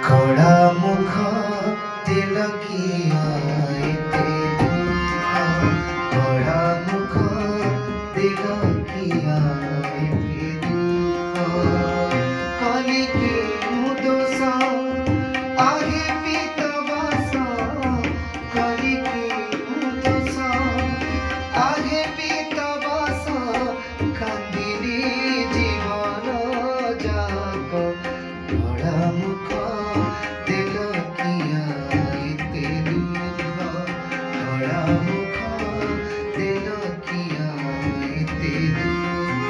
कड़ा मुख तिलकिया एते दुख कड़ा मुख तिलकिया एते दुख कलिके मुदोष आहे पीतवास कलिके मुदोष आहे पीतवास कांदिनी जीवन जाक कड़ा मुख तिलकिया एते दुख कड़ा मुख तिलकिया एते दुख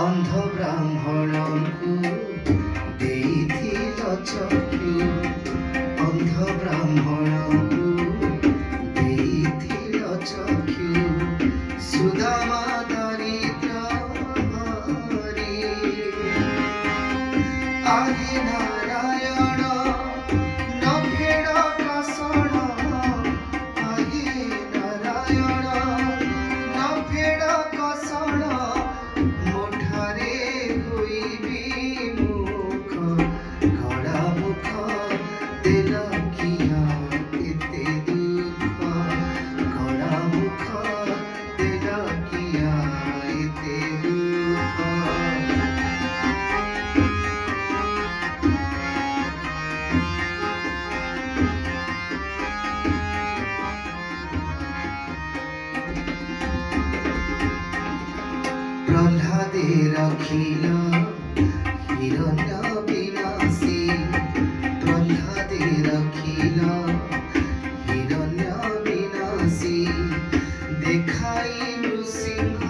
अंध ब्राह्मण को देइथिल चक्षु अंध ब्राह्मण को देइथिल चक्षु सुदामा दरिद्र हरि आदि नारायण न फेड कसण आदि नारायण न फेड कसण मोठारे होइबी मुख कड़ा मुख तिलकिया एते दुख कड़ा मुख तिलकिया एते दुख प्रह्लादे रखिल हिरण्य विनाशी प्रह्लादे रखिल हिरण्य विनाशी देखाई नृसिंह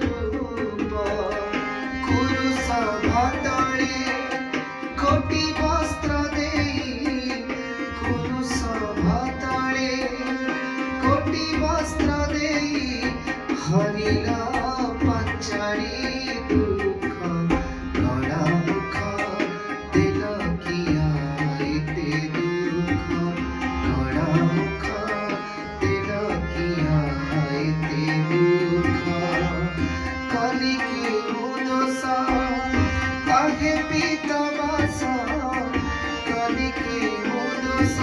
रूप कुरुष भातळे कोटि वस्त्र देई कुरुष भातळे कोटि वस्त्र देई हरिला पंचारी दुख कड़ा मुख तिलकिया एते दुख कड़ा मुख तिलकिया एते दुख कलिके मुदोष आहे पीतवास कलिके मुदोष